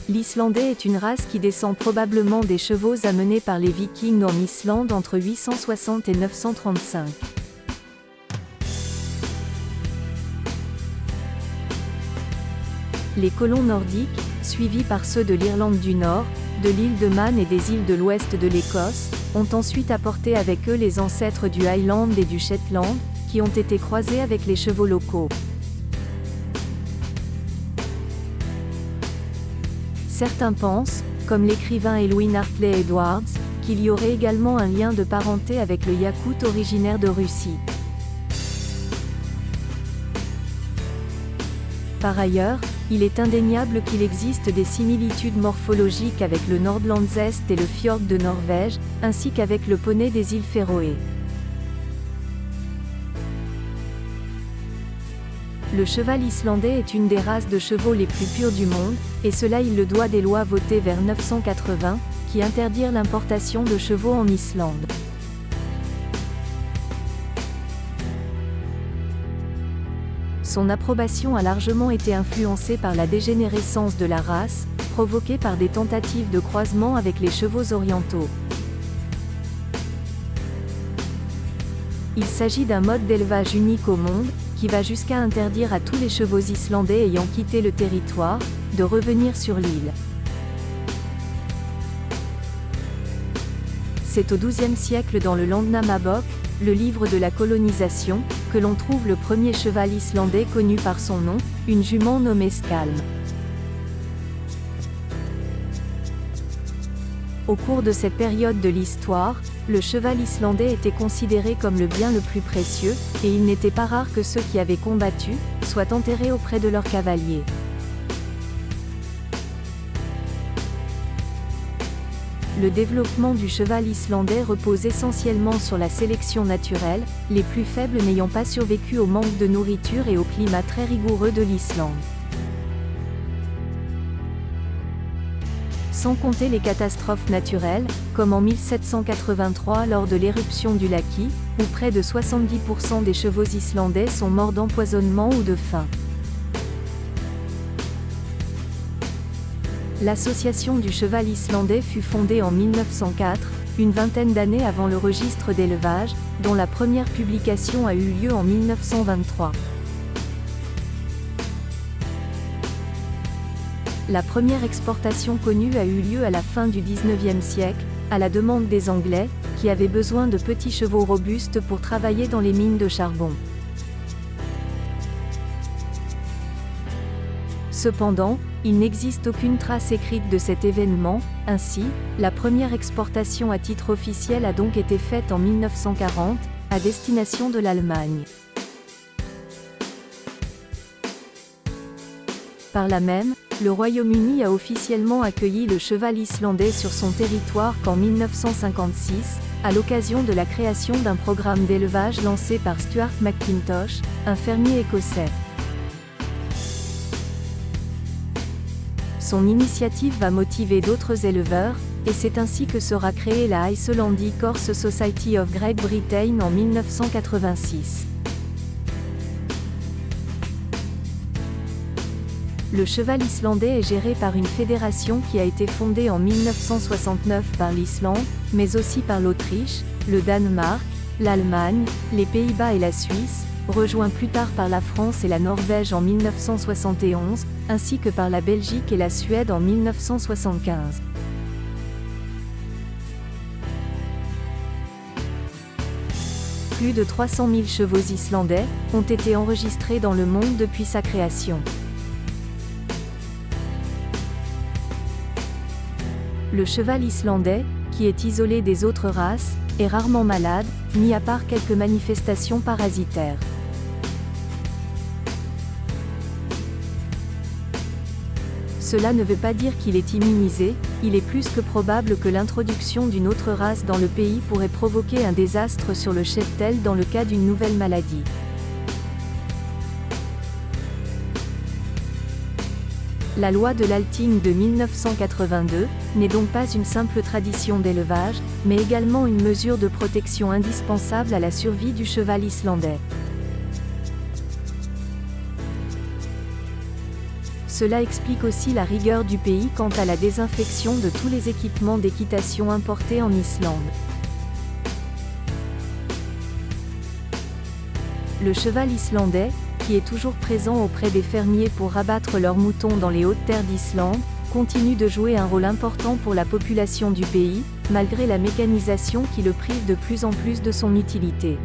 L'Islandais est une race qui descend probablement des chevaux amenés par les Vikings en Islande entre 860 et 935. Les colons nordiques, suivis par ceux de l'Irlande du Nord, de l'île de Man et des îles de l'ouest de l'Écosse, ont ensuite apporté avec eux les ancêtres du Highland et du Shetland, qui ont été croisés avec les chevaux locaux. Certains pensent, comme l'écrivain Elwyn Hartley Edwards, qu'il y aurait également un lien de parenté avec le Yakout originaire de Russie. Par ailleurs, il est indéniable qu'il existe des similitudes morphologiques avec le Nordlandshest et le fjord de Norvège, ainsi qu'avec le poney des îles Féroé. Le cheval islandais est une des races de chevaux les plus pures du monde, et cela il le doit des lois votées vers 980, qui interdirent l'importation de chevaux en Islande. Son approbation a largement été influencée par la dégénérescence de la race, provoquée par des tentatives de croisement avec les chevaux orientaux. Il s'agit d'un mode d'élevage unique au monde, qui va jusqu'à interdire à tous les chevaux islandais ayant quitté le territoire, de revenir sur l'île. C'est au XIIe siècle dans le Landnámabók, le livre de la colonisation, que l'on trouve le premier cheval islandais connu par son nom, une jument nommée Skalm. Au cours de cette période de l'histoire, le cheval islandais était considéré comme le bien le plus précieux, et il n'était pas rare que ceux qui avaient combattu, soient enterrés auprès de leurs cavaliers. Le développement du cheval islandais repose essentiellement sur la sélection naturelle, les plus faibles n'ayant pas survécu au manque de nourriture et au climat très rigoureux de l'Islande. Sans compter les catastrophes naturelles, comme en 1783 lors de l'éruption du Laki, où près de 70% des chevaux islandais sont morts d'empoisonnement ou de faim. L'Association du cheval islandais fut fondée en 1904, une vingtaine d'années avant le registre d'élevage, dont la première publication a eu lieu en 1923. La première exportation connue a eu lieu à la fin du XIXe siècle, à la demande des Anglais, qui avaient besoin de petits chevaux robustes pour travailler dans les mines de charbon. Cependant, il n'existe aucune trace écrite de cet événement, ainsi, la première exportation à titre officiel a donc été faite en 1940, à destination de l'Allemagne. Par là même, le Royaume-Uni a officiellement accueilli le cheval islandais sur son territoire qu'en 1956, à l'occasion de la création d'un programme d'élevage lancé par Stuart McIntosh, un fermier écossais. Son initiative va motiver d'autres éleveurs, et c'est ainsi que sera créée la Icelandic Horse Society of Great Britain en 1986. Le cheval islandais est géré par une fédération qui a été fondée en 1969 par l'Islande, mais aussi par l'Autriche, le Danemark, l'Allemagne, les Pays-Bas et la Suisse, rejoint plus tard par la France et la Norvège en 1971, ainsi que par la Belgique et la Suède en 1975. Plus de 300 000 chevaux islandais ont été enregistrés dans le monde depuis sa création. Le cheval islandais, qui est isolé des autres races, est rarement malade, mis à part quelques manifestations parasitaires. Cela ne veut pas dire qu'il est immunisé, il est plus que probable que l'introduction d'une autre race dans le pays pourrait provoquer un désastre sur le cheptel dans le cas d'une nouvelle maladie. La loi de l'Althing de 1982 n'est donc pas une simple tradition d'élevage, mais également une mesure de protection indispensable à la survie du cheval islandais. Cela explique aussi la rigueur du pays quant à la désinfection de tous les équipements d'équitation importés en Islande. Le cheval islandais, qui est toujours présent auprès des fermiers pour rabattre leurs moutons dans les hautes terres d'Islande, continue de jouer un rôle important pour la population du pays, malgré la mécanisation qui le prive de plus en plus de son utilité.